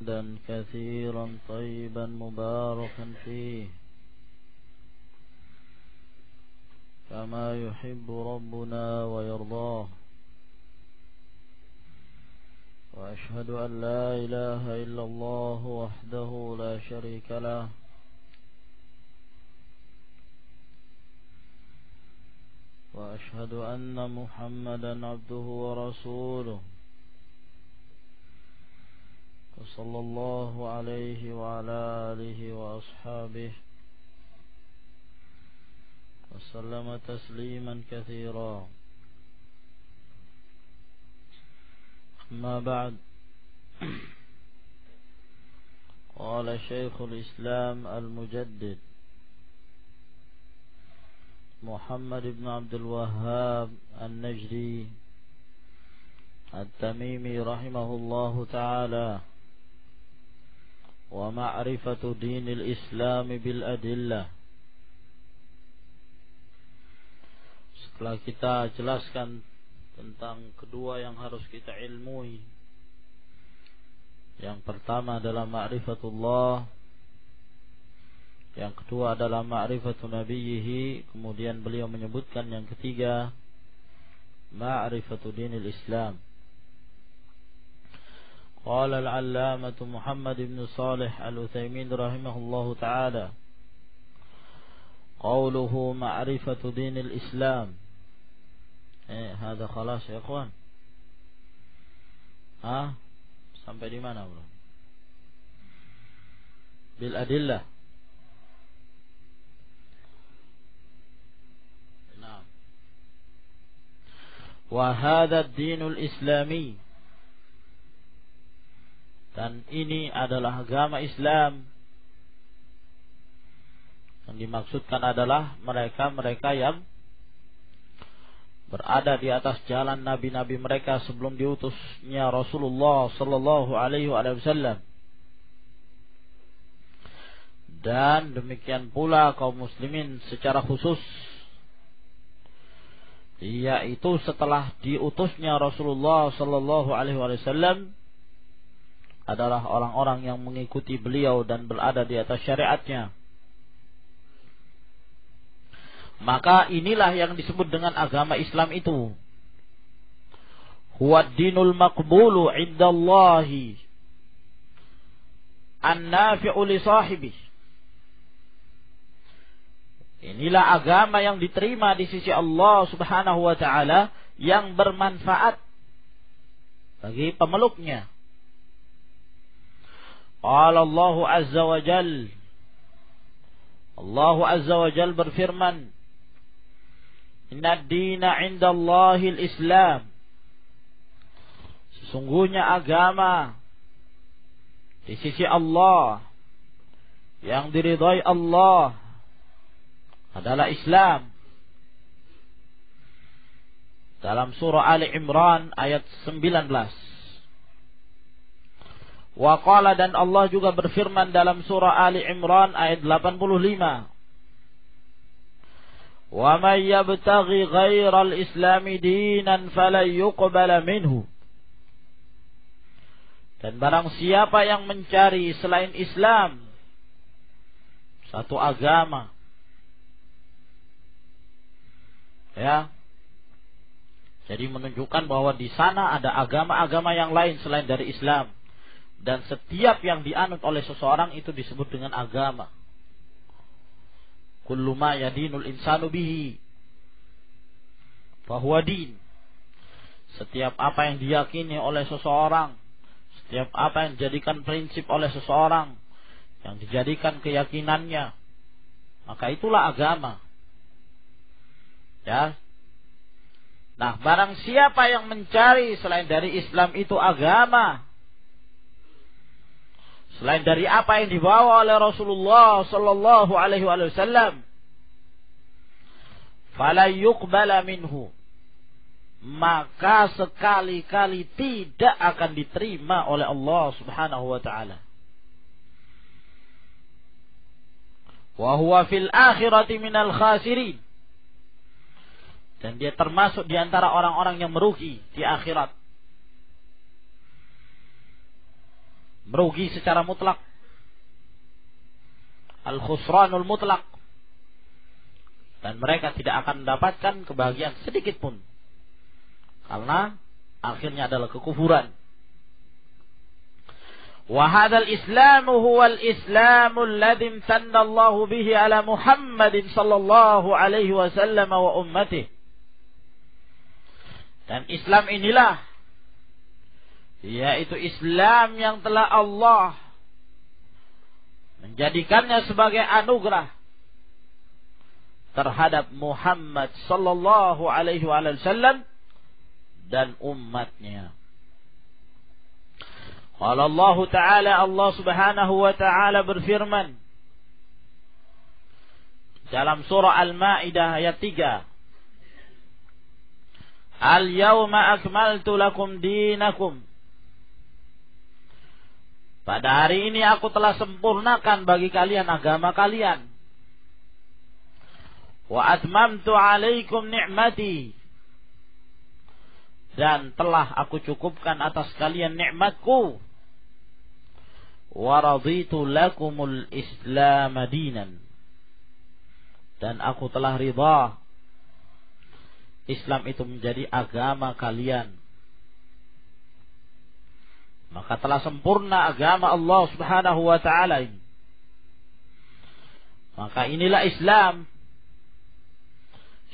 حمدا كثيرا طيبا مباركا فيه كما يحب ربنا ويرضاه. وأشهد أن لا إله إلا الله وحده لا شريك له وأشهد أن محمدا عبده ورسوله صلى الله عليه وعلى آله وأصحابه وسلم تسليما كثيرا. أما بعد، قال شيخ الإسلام المجدد محمد بن عبد الوهاب النجدي التميمي رحمه الله تعالى: ومعرفة دين الإسلام بالأدلة. Setelah kita jelaskan tentang kedua yang harus kita ilmui, yang pertama adalah ma'rifatullah, yang kedua adalah ma'rifatu nabiyhi, kemudian beliau menyebutkan yang ketiga ma'rifatu dinil Islam. Qala al-allamatu Muhammad ibn Salih al-Utsaimin rahimahullahu ta'ala: qawluhu ma'rifatu dinil Islam. Hada khalas ya ikhwan. Sampai di mana belum? Bil adillah. Nah. Wa hadha ad-dinul islami. Dan ini adalah agama Islam. Yang dimaksudkan adalah mereka-mereka yang berada di atas jalan nabi-nabi mereka sebelum diutusnya Rasulullah sallallahu alaihi wasallam. Dan demikian pula kaum muslimin secara khusus, yaitu setelah diutusnya Rasulullah sallallahu alaihi wasallam adalah orang-orang yang mengikuti beliau dan berada di atas syariatnya. Maka inilah yang disebut dengan agama Islam itu. Huwa dinul maqbulu indallahi an-nafi'u li sahibihi. Inilah agama yang diterima di sisi Allah Subhanahu wa taala, yang bermanfaat bagi pemeluknya. Qala Allah azza wa jalla, Allah azza wa jalla berfirman: Inna ad-dina 'indallahi al-Islam. Sesungguhnya agama di sisi Allah yang diridhai Allah adalah Islam. Dalam surah Ali Imran ayat 19. Wa qala, dan Allah juga berfirman dalam surah Ali Imran ayat 85. Wa may yabtaghi ghairal islami dinan falan yuqbala minhu. Dan barang siapa yang mencari selain Islam satu agama, ya, jadi menunjukkan bahwa di sana ada agama-agama yang lain selain dari Islam. Dan setiap yang dianut oleh seseorang itu disebut dengan agama. Kullu ma yadinul insanu bihi fahuwa din. Setiap apa yang diyakini oleh seseorang, setiap apa yang dijadikan prinsip oleh seseorang, yang dijadikan keyakinannya, maka itulah agama. Ya. Nah, barang siapa yang mencari selain dari Islam itu agama, selain dari apa yang dibawa oleh Rasulullah sallallahu alaihi wasallam, fala yuqbala minhu, maka sekali-kali tidak akan diterima oleh Allah Subhanahu wa taala. Wa huwa fil akhirati minal khasirin, dan dia termasuk di antara orang-orang yang merugi di akhirat. merugi secara mutlak, al-khusranul mutlak, dan mereka tidak akan mendapatkan kebahagiaan sedikit pun, karena akhirnya adalah kekufuran. Wa hadzal islamu huwal islamul ladzi imtanna Allahu bihi ala Muhammadin sallallahu alaihi wasallam wa ummatihi. Dan Islam inilah, yaitu Islam yang telah Allah menjadikannya sebagai anugerah terhadap Muhammad sallallahu alaihi wasallam dan umatnya. Qala Allah Ta'ala, Allah Subhanahu wa Ta'ala berfirman dalam surah Al-Maidah ayat 3, Al-yawma akmaltu lakum dinakum. Pada hari ini aku telah sempurnakan bagi kalian agama kalian. Wa atmamtu alaikum ni'mati. Dan telah aku cukupkan atas kalian nikmatku. Wa raditu lakumul Islam dinan. Dan aku telah ridha Islam itu menjadi agama kalian. Maka telah sempurna agama Allah Subhanahu wa Ta'ala ini. Maka inilah Islam.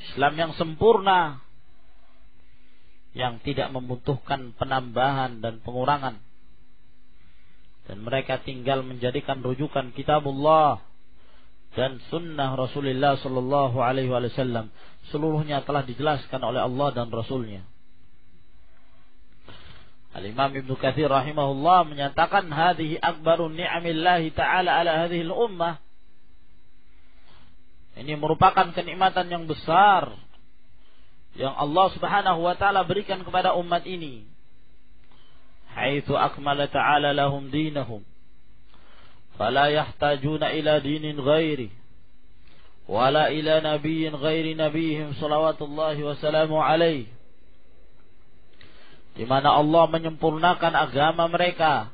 Islam yang sempurna, yang tidak membutuhkan penambahan dan pengurangan. Dan mereka tinggal menjadikan rujukan kitabullah dan sunnah Rasulullah sallallahu alaihi wasallam. Seluruhnya telah dijelaskan oleh Allah dan Rasulnya. Al-Imam Ibnu Katsir rahimahullah menyatakan hadhihi akbaru ni'amillahi ta'ala ala hadhihi al-ummah. Ini merupakan kenikmatan yang besar yang Allah Subhanahu wa Ta'ala berikan kepada umat ini. Haitsu akmala ta'ala lahum dinahum fala yahtajuna ila dinin ghairi wala ila nabiyyin ghairi nabihim salawatullahi wa salamu alaihi. Di mana Allah menyempurnakan agama mereka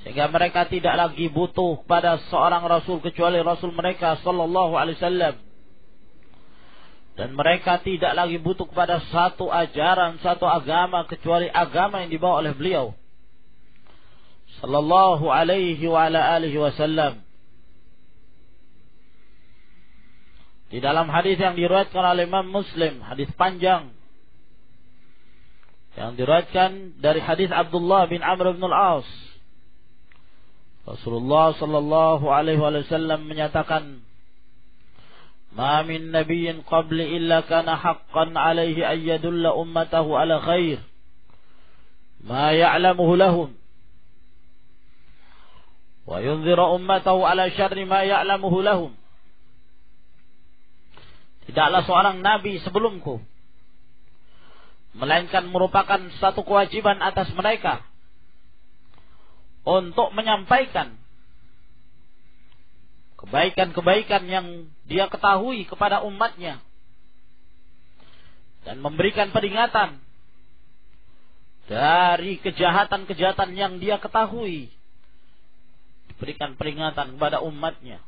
sehingga mereka tidak lagi butuh pada seorang rasul kecuali rasul mereka sallallahu alaihi wasallam. Dan mereka tidak lagi butuh kepada satu ajaran, satu agama kecuali agama yang dibawa oleh beliau sallallahu alaihi wa ala alihi wasallam. Di dalam hadis yang diriwayatkan oleh Imam Muslim, hadis panjang yang diriwayatkan dari hadis Abdullah bin Amr bin Al-As, Rasulullah sallallahu alaihi wasallam menyatakan, "Ma min nabiyyin qabli illa kana haqqan alaihi an yadulla ummatahu ala khair ma ya'lamuhu lahum wa yunzira ummatahu ala syarri ma ya'lamuhu lahum." Tidaklah seorang nabi sebelumku melainkan merupakan satu kewajiban atas mereka untuk menyampaikan kebaikan-kebaikan yang dia ketahui kepada umatnya dan memberikan peringatan dari kejahatan-kejahatan yang dia ketahui, diberikan peringatan kepada umatnya.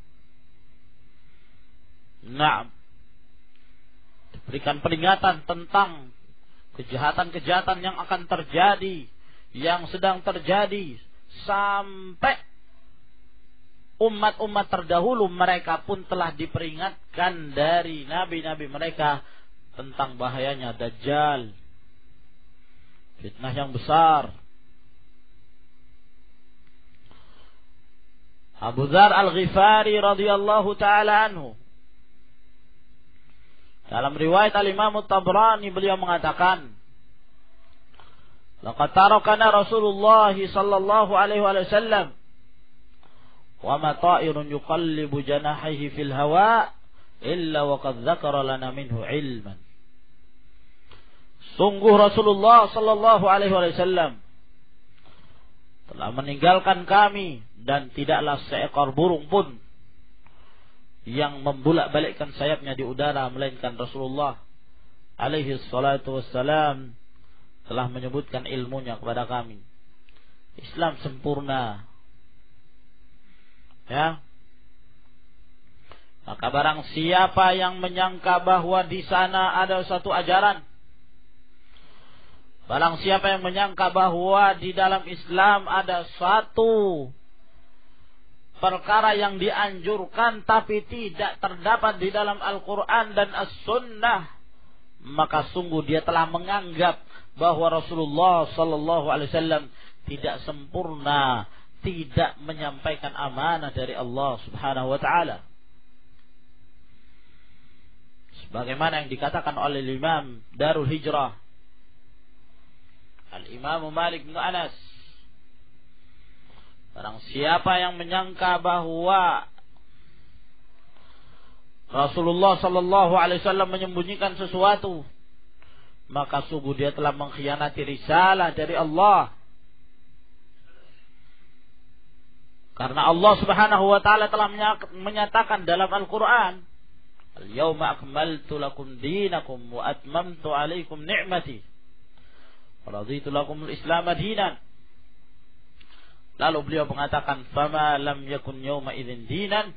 Diberikan peringatan tentang kejahatan-kejahatan yang akan terjadi, yang sedang terjadi, sampai umat-umat terdahulu mereka pun telah diperingatkan dari nabi-nabi mereka tentang bahayanya Dajjal, fitnah yang besar. Abu Dzar Al-Ghifari radhiyallahu taala anhu, dalam riwayat Al-Imam At-Tabrani beliau mengatakan, "Laqad tarakana Rasulullah sallallahu alaihi wasallam wa ma ta'irun yuqallibu janahihi fil hawa illa wa qad dzakara lana minhu ilman." Sungguh Rasulullah sallallahu alaihi wasallam telah meninggalkan kami, dan tidaklah seekor burung pun yang membulak-balikkan sayapnya di udara, melainkan Rasulullah alaihi salatu wassalam telah menyebutkan ilmunya kepada kami. Islam sempurna. Ya. Maka barang siapa yang menyangka bahwa di sana ada satu ajaran, barang siapa yang menyangka bahwa di dalam Islam ada satu perkara yang dianjurkan tapi tidak terdapat di dalam Al-Quran dan As-Sunnah, maka sungguh dia telah menganggap bahwa Rasulullah Sallallahu Alaihi Wasallam tidak sempurna, tidak menyampaikan amanah dari Allah Subhanahu Wa Taala. Sebagaimana yang dikatakan oleh Imam Darul Hijrah Al-Imam Malik bin Anas, barang siapa yang menyangka bahwa Rasulullah Sallallahu Alaihi Wasallam menyembunyikan sesuatu, maka sungguh dia telah mengkhianati risalah dari Allah. Karena Allah Subhanahu Wa Taala telah menyatakan dalam Al-Quran, Al-yawma akmaltu lakum dinakum wa atmamtu alaikum ni'mati wa raditu lakum al-Islam dinan. Lalu beliau mengatakan, fama lam yakun yawma idzin dinan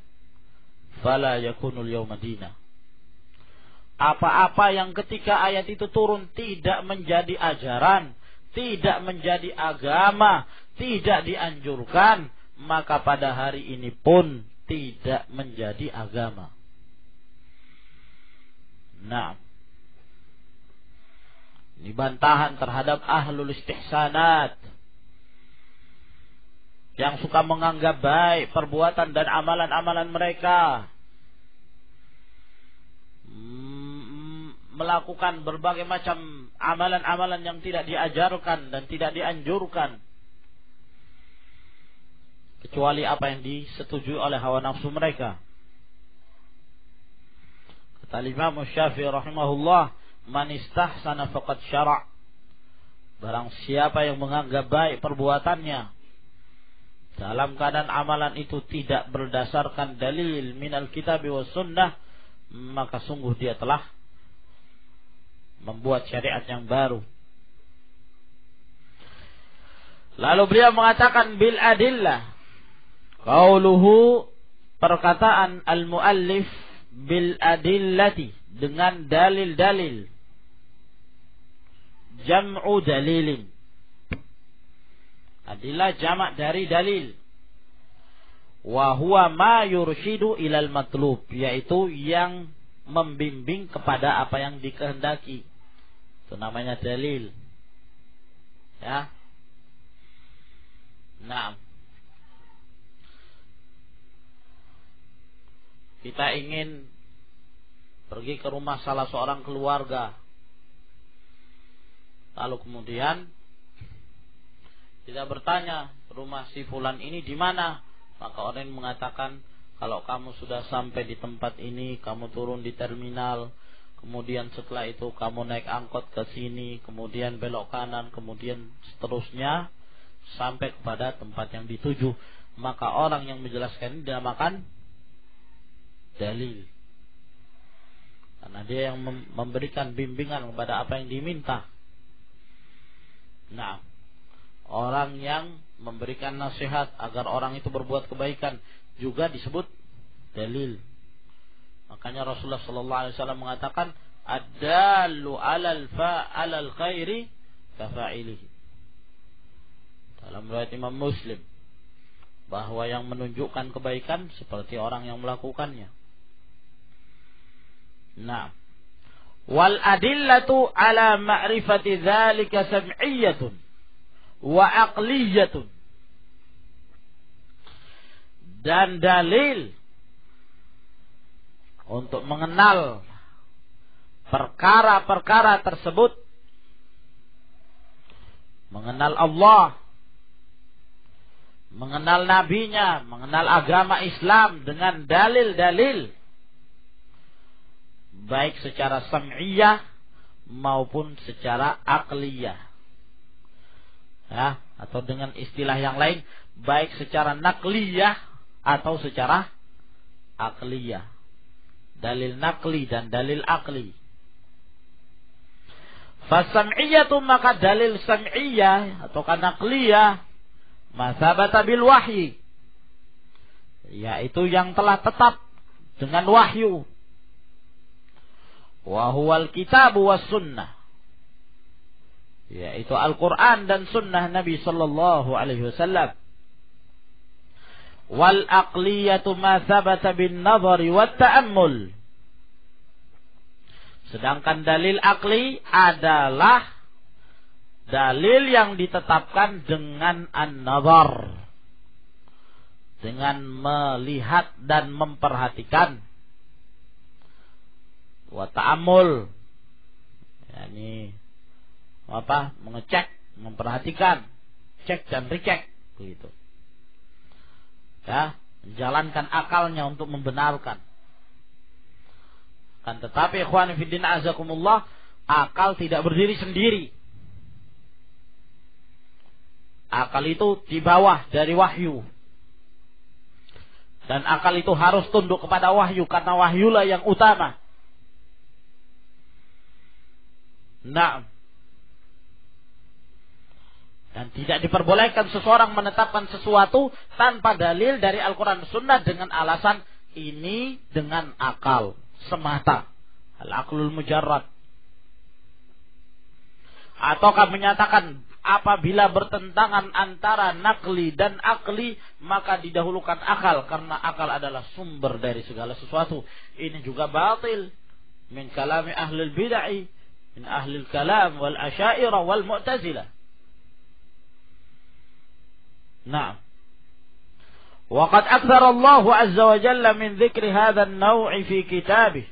fala yakunul yawma dina. Apa-apa yang ketika ayat itu turun tidak menjadi ajaran, tidak menjadi agama, tidak dianjurkan, maka pada hari ini pun tidak menjadi agama. Nah, ini bantahan terhadap ahlul istihsanat yang suka menganggap baik perbuatan dan amalan-amalan mereka, melakukan berbagai macam amalan-amalan yang tidak diajarkan dan tidak dianjurkan, kecuali apa yang disetujui oleh hawa nafsu mereka. Kata Imam Syafi'i rahimahullah, man istahsana faqad syara'. Barang siapa yang menganggap baik perbuatannya dalam keadaan amalan itu tidak berdasarkan dalil minal kitab wa sunnah, maka sungguh dia telah membuat syariat yang baru. Lalu beliau mengatakan bil adillah, qauluhu, perkataan al-muallif, bil adillati, dengan dalil-dalil, jam'u dalilin. Adillah jamak dari dalil. Wa huwa ma yurshidu ilal matlub, yaitu yang membimbing kepada apa yang dikehendaki. Itu namanya dalil. Ya. Nah, kita ingin pergi ke rumah salah seorang keluarga, lalu kemudian kita bertanya, rumah si fulan ini di mana? Maka orang mengatakan, kalau kamu sudah sampai di tempat ini, kamu turun di terminal, kemudian setelah itu kamu naik angkot ke sini, kemudian belok kanan, kemudian seterusnya sampai kepada tempat yang dituju. Maka orang yang menjelaskan ini dinamakan dalil, karena dia yang memberikan bimbingan kepada apa yang diminta. Nah, orang yang memberikan nasihat agar orang itu berbuat kebaikan juga disebut dalil. Makanya Rasulullah sallallahu alaihi wasallam mengatakan, ad-dallu 'alal khairi kafa'ilihi. Dalam riwayat Imam Muslim, bahwa yang menunjukkan kebaikan seperti orang yang melakukannya. Nah, wal adillatu 'ala ma'rifati dzalika sam'iyyatun wa aqliyatun. Dan dalil untuk mengenal perkara-perkara tersebut, mengenal Allah, mengenal nabinya, mengenal agama Islam dengan dalil-dalil, baik secara sam'iyah maupun secara aqliyah. Ya, atau dengan istilah yang lain, baik secara nakliyah atau secara akliyah. Dalil nakli dan dalil akli. Fasam'iyatu, maka dalil sam'iyah atau nakliyah, ma tsabata bil wahyi, yaitu yang telah tetap dengan wahyu. Wa huwal kitabu was sunnah, yaitu Al-Quran dan sunnah Nabi sallallahu alaihi wasallam. Wal aqliyatu ma tsabata bin nadhari wat ta'ammul, sedangkan dalil akli adalah dalil yang ditetapkan dengan an-nazar, dengan melihat dan memperhatikan. Wa ta'ammul, yakni mengecek, memperhatikan, cek dan recheck, begitu. Ya, menjalankan akalnya untuk membenarkan. Kan tetapi ikhwan fillah azakumullah, akal tidak berdiri sendiri. Akal itu di bawah dari wahyu. Dan akal itu harus tunduk kepada wahyu, karena wahyulah yang utama. Nah, dan tidak diperbolehkan seseorang menetapkan sesuatu tanpa dalil dari Al-Quran dan Sunnah dengan alasan ini dengan akal semata, al-aqlul mujarrad. Ataukah menyatakan apabila bertentangan antara nakli dan akli, maka didahulukan akal, karena akal adalah sumber dari segala sesuatu. Ini juga batil min kalami ahlul bid'ah, min ahlil kalam wal asyairah wal mu'tazilah. Nah, waqad aktsara Allah azza wa jalla min dzikri hadzal naw' fi kitabih.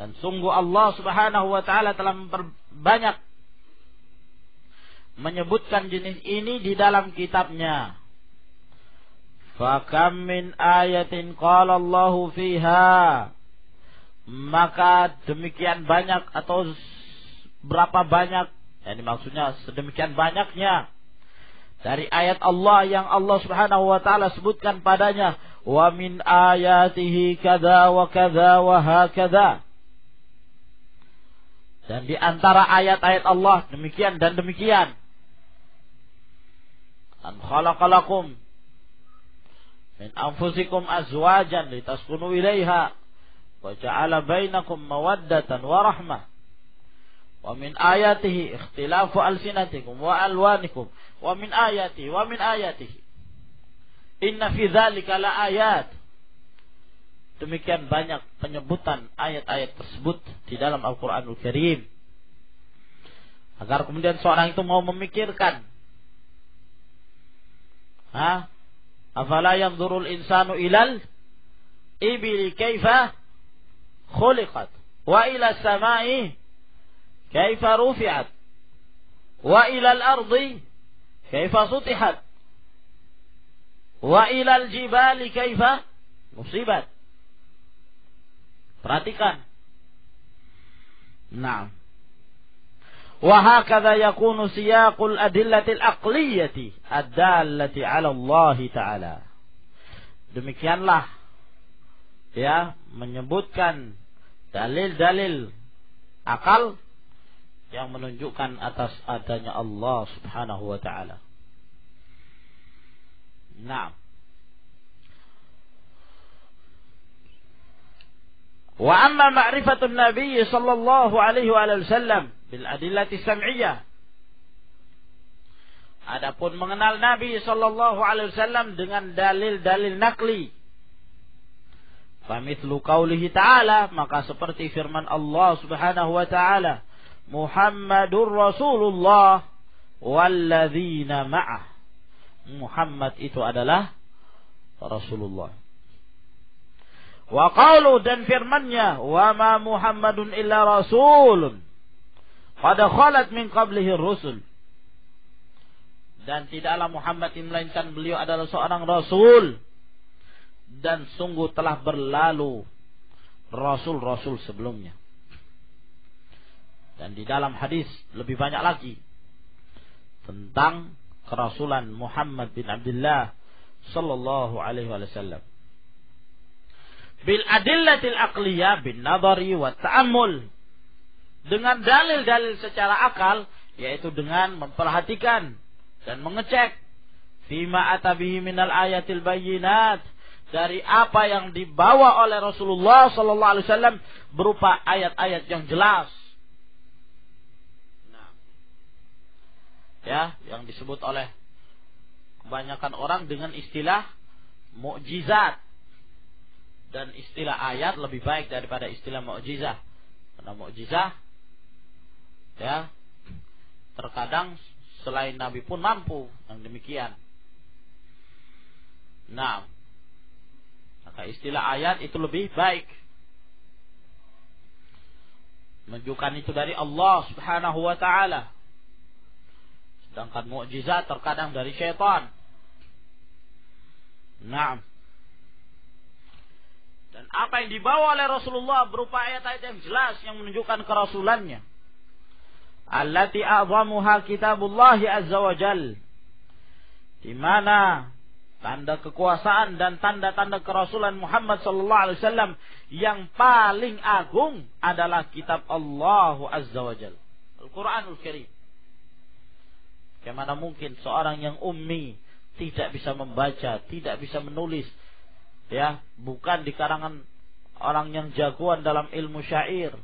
Dan sungguh Allah Subhanahu wa taala telah memperbanyak menyebutkan jenis ini di dalam kitabnya. Fa kam min ayatin qala Allah fiha, maka demikian banyak atau berapa banyak, yani maksudnya sedemikian banyaknya dari ayat Allah yang Allah Subhanahu wa taala sebutkan padanya, wa min ayatihi kadza wa kadza wa hakadza. Dan di antara ayat-ayat Allah demikian dan demikian. An khalaqalakum min anfusikum azwajan litaskunu ilaiha wa ja'ala bainakum mawaddatan wa rahmah. Wa min ayatihi ikhtilafu alsinatikum wa alwanikum wa min ayatihi inna fi dzalika la ayat. Demikian banyak penyebutan ayat-ayat tersebut di dalam Al-Qur'anul Karim, agar kemudian seorang itu mau memikirkan, afala yanzurul insanu ilal ibili kaifa khuliqat wa ila samai kaifa rufi'at wa ila al-ardi kaifa sutihat wa ila al-jibali kaifa musibat. Perhatikan. Nah, wa hakadha yakunu siyaqul adillatil aqliyati ad-dallati 'ala Allah taala. Demikianlah ya menyebutkan dalil-dalil akal yang menunjukkan atas adanya Allah Subhanahu wa taala. Nah, wa amma ma'rifatun Nabi sallallahu alaihi wasallam bil adillati sam'iyah. Adapun mengenal Nabi sallallahu alaihi wasallam dengan dalil-dalil nakli, famithlu qaulihi ta'ala, maka seperti firman Allah Subhanahu wa ta'ala, Muhammadur Rasulullah walladzina ma'ah. Muhammad itu adalah Rasulullah. Wa qalu, dan firman-Nya, wa ma Muhammadun illa rasulun qad khalat min qablihi rusul. Dan tidaklah Muhammad melainkan beliau adalah seorang rasul, dan sungguh telah berlalu rasul-rasul sebelumnya. Dan di dalam hadis lebih banyak lagi tentang kerasulan Muhammad bin Abdullah sallallahu alaihi wasallam. Bil adillatil aqliyah bin nadari wa ta'ammul, dengan dalil-dalil secara akal, yaitu dengan memperhatikan dan mengecek fima atabihi minal ayatil bayyinat, dari apa yang dibawa oleh Rasulullah sallallahu alaihi wasallam berupa ayat-ayat yang jelas. Nah, ya, yang disebut oleh kebanyakan orang dengan istilah mukjizat, dan istilah ayat lebih baik daripada istilah mukjizah. Karena mukjizah, ya, terkadang selain Nabi pun mampu yang demikian. Nah, maka istilah ayat itu lebih baik, menunjukkan itu dari Allah Subhanahu wa taala. Sedangkan mukjizat terkadang dari syaitan. Nah, dan apa yang dibawa oleh Rasulullah berupa ayat-ayat yang jelas yang menunjukkan kerasulannya. Allati a'zamuha kitabullah azza wa jal, di mana tanda kekuasaan dan tanda-tanda kerasulan Muhammad sallallahu alaihi wasallam yang paling agung adalah kitab Allah azza wa jal, Al-Quranul Karim. Bagaimana mungkin seorang yang ummi, tidak bisa membaca, tidak bisa menulis, ya, bukan di kalangan orang yang jagoan dalam ilmu syair,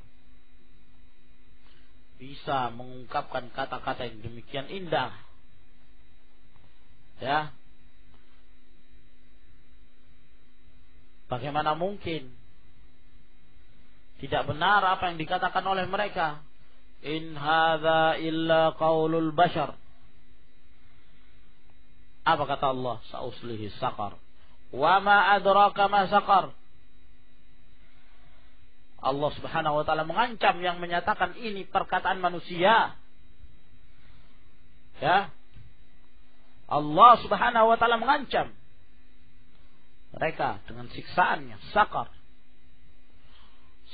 bisa mengungkapkan kata-kata yang demikian indah, ya. Bagaimana mungkin tidak benar apa yang dikatakan oleh mereka? In hadza illa qaulul bashar. Apa kata Allah? Sa'uslihi saqar. Wa ma adraka ma saqar. Allah Subhanahu wa taala mengancam yang menyatakan ini perkataan manusia. Ya. Allah Subhanahu wa taala mengancam mereka dengan siksaannya, saqar.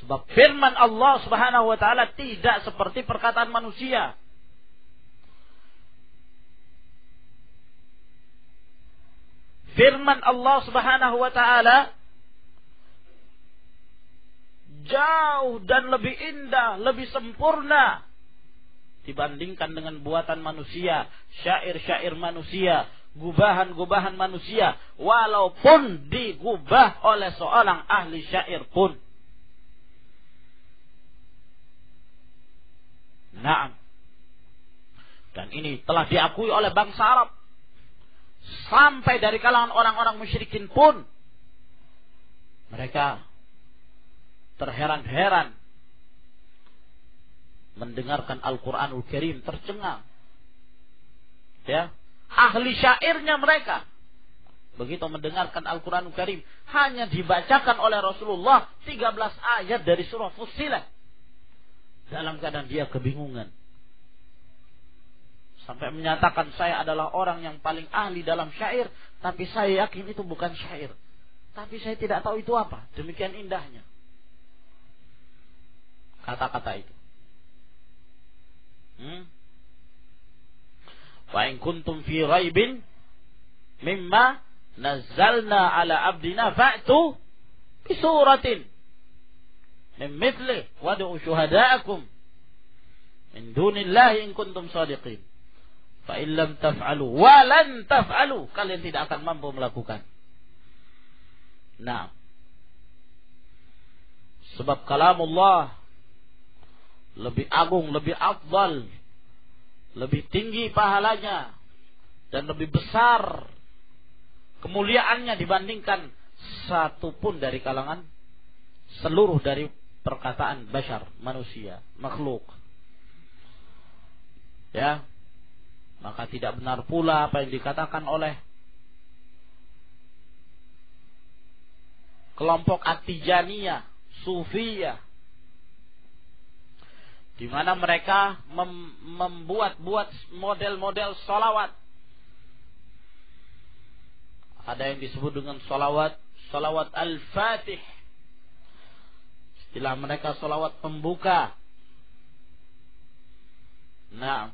Sebab firman Allah Subhanahu wa taala tidak seperti perkataan manusia. Firman Allah Subhanahu wa taala jauh dan lebih indah, lebih sempurna dibandingkan dengan buatan manusia, syair-syair manusia, gubahan-gubahan manusia, walaupun digubah oleh seorang ahli syair pun. Naam. Dan ini telah diakui oleh bangsa Arab. Sampai dari kalangan orang-orang musyrikin pun mereka terheran-heran mendengarkan Al-Quranul Karim, tercengang. Ya, ahli syairnya mereka begitu mendengarkan Al-Quranul Karim, hanya dibacakan oleh Rasulullah 13 ayat dari surah Fussilat, dalam keadaan dia kebingungan. Sampai menyatakan, saya adalah orang yang paling ahli dalam syair, tapi saya yakin itu bukan syair. Tapi saya tidak tahu itu apa. Demikian indahnya kata-kata itu. Wa in kuntum fi raibin mimma nazzalna ala abdina fa'tu bi suratin min mithli wad'u syuhada'akum min dunillahi in kuntum shadiqin. Fa in lam taf'alu wa lan taf'alu, kalian tidak akan mampu melakukan. Nah, sebab kalamullah lebih agung, lebih afdal, lebih tinggi pahalanya dan lebih besar kemuliaannya dibandingkan satu pun dari kalangan seluruh dari perkataan bashar, manusia, makhluk. Ya, maka tidak benar pula apa yang dikatakan oleh kelompok At-Tijaniyah, Sufiyah, di mana mereka membuat model-model salawat. Ada yang disebut dengan salawat Al-Fatih. Istilah mereka salawat pembuka. Nah,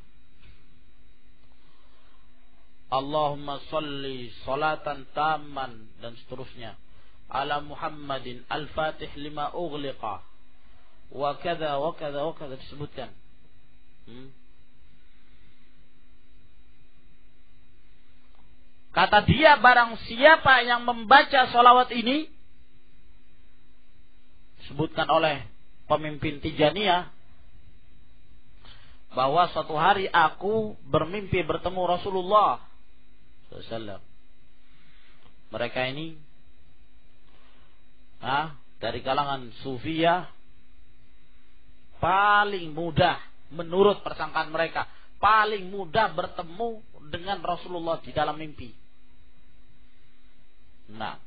Allahumma salli salatan tamman dan seterusnya ala Muhammadin al-Fatih lima ughliqa wa kadza wa kadza wa kadza disebutkan. Kata dia, barang siapa yang membaca sholawat ini, disebutkan oleh pemimpin Tijaniyah, bahwa suatu hari aku bermimpi bertemu Rasulullah SAW. Mereka ini dari kalangan Sufiyah, paling mudah menurut persangkaan mereka, paling mudah bertemu dengan Rasulullah di dalam mimpi. Nah,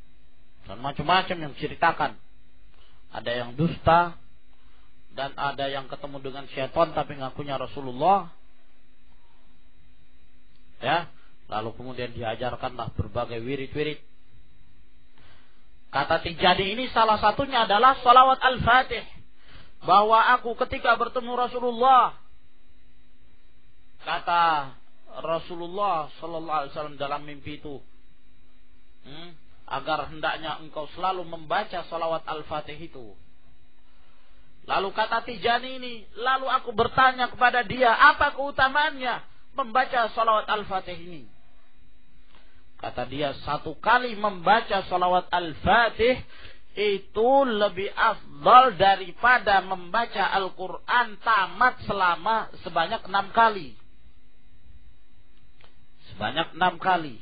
dan macam-macam yang diceritakan. Ada yang dusta, dan ada yang ketemu dengan syaitan tapi ngakunya Rasulullah. Ya, lalu kemudian diajarkanlah berbagai wirid-wirid. Kata Tijani ini salah satunya adalah salawat Al-Fatih. Bahwa aku ketika bertemu Rasulullah, kata Rasulullah sallallahu alaihi wasallam dalam mimpi itu, agar hendaknya engkau selalu membaca salawat Al-Fatih itu. Lalu kata Tijani ini, lalu aku bertanya kepada dia, apa keutamaannya membaca salawat Al-Fatih ini? Kata dia, satu kali membaca salawat Al-Fatih itu lebih afdal daripada membaca Al-Quran tamat sebanyak 6 kali. Sebanyak 6 kali.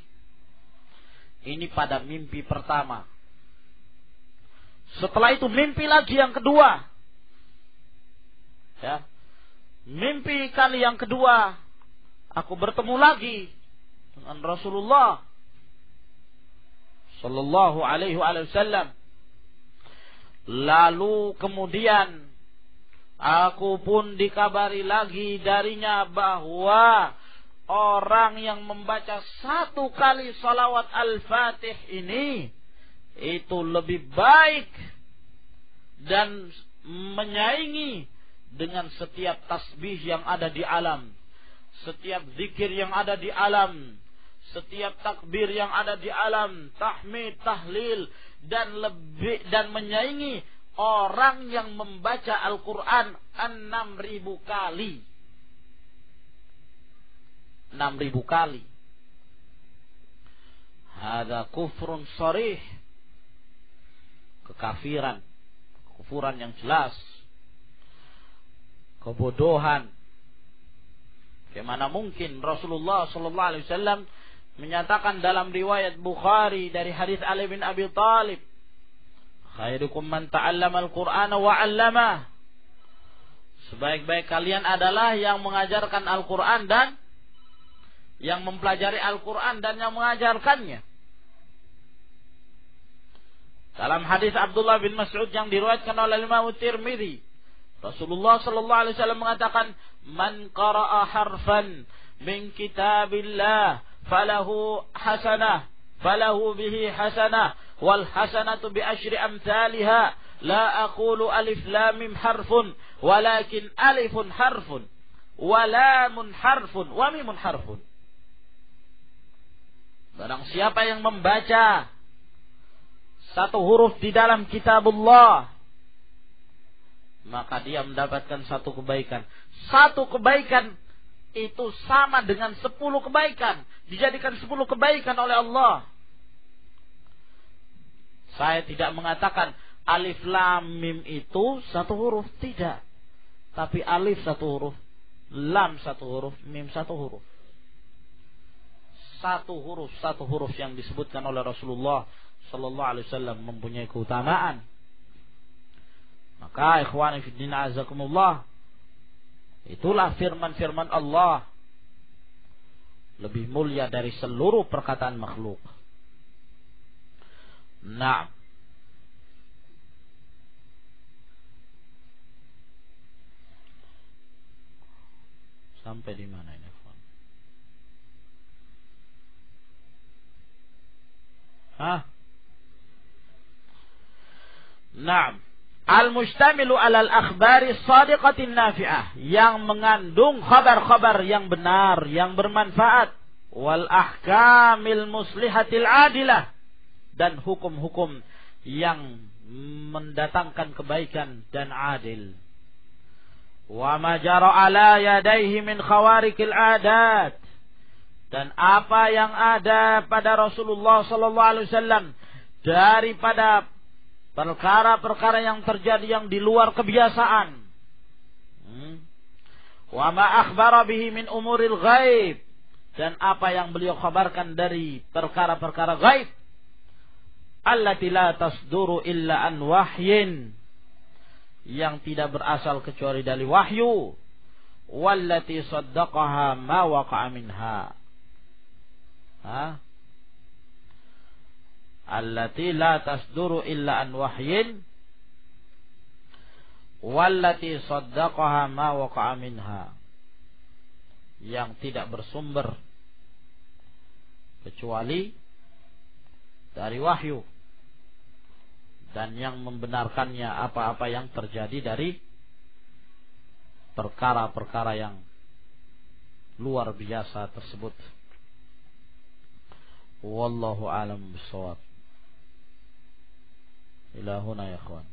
Ini pada mimpi pertama. Setelah itu mimpi lagi yang kedua. Ya. Mimpi kali yang kedua, aku bertemu lagi dengan Rasulullah sallallahu alaihi wasallam. Lalu kemudian aku pun dikabari lagi darinya bahwa orang yang membaca satu kali salawat Al-Fatih ini itu lebih baik dan menyaingi dengan setiap tasbih yang ada di alam, setiap zikir yang ada di alam, setiap takbir yang ada di alam, tahmid, tahlil, dan menyaingi orang yang membaca Al-Quran 6.000 kali. 6.000 kali. Hada kufrun sharih. Kekafiran, kufuran yang jelas, kebodohan. Bagaimana mungkin Rasulullah sallallahu alaihi wasallam menyatakan dalam riwayat Bukhari dari hadis Ali bin Abi Thalib, khairukum man ta'allama al-Qur'ana wa 'allamah. Sebaik-baik kalian adalah yang mengajarkan Al-Qur'an dan yang mempelajari Al-Qur'an dan yang mengajarkannya. Dalam hadis Abdullah bin Mas'ud yang diriwayatkan oleh Imam Tirmidzi, Rasulullah sallallahu alaihi wasallam mengatakan, "Man qara'a harfan min kitabillah falahu hasanah, falahu bihi hasanah, wal hasanatu bi asyri amsalha, la aqulu alif lam mim harfun, walakin alifun harfun, wa lamun harfun, wa mimun harfun." Barang siapa yang membaca satu huruf di dalam kitabullah, maka dia mendapatkan satu kebaikan. Satu kebaikan itu sama dengan 10 kebaikan. Dijadikan 10 kebaikan oleh Allah. Saya tidak mengatakan alif lam mim itu satu huruf, tidak. Tapi alif satu huruf, lam satu huruf, mim satu huruf. Satu huruf yang disebutkan oleh Rasulullah sallallahu alaihi wasallam mempunyai keutamaan. Maka ikhwani fi din azakumullah, itulah firman-firman Allah lebih mulia dari seluruh perkataan makhluk. Nah, sampai di mana ini, ikhwan? Naam. Al-mustamilu alal akhbari sadiqatin nafi'ah, yang mengandung khabar-khabar yang benar, yang bermanfaat, wal ahkamil muslihatil adilah, dan hukum-hukum yang mendatangkan kebaikan dan adil. Wa ma jara ala yadayhi min khawarikil adat, dan apa yang ada pada Rasulullah sallallahu alaihi wasallam daripada perkara-perkara yang terjadi yang di luar kebiasaan. Wa ma akhbara bihi min umuril ghaib, dan apa yang beliau kabarkan dari perkara-perkara gaib. Allati la tasduru illa an wahyin, yang tidak berasal kecuali dari wahyu. Wallati saddaqaha ma waqa'a minha. Allati la tasduru illa an wahyin wallati saddaqaha ma waqa'a minha, yang tidak bersumber kecuali dari wahyu, dan yang membenarkannya apa-apa yang terjadi dari perkara-perkara yang luar biasa tersebut. Wallahu a'lam bishawab. Ila huna ya ikhwan.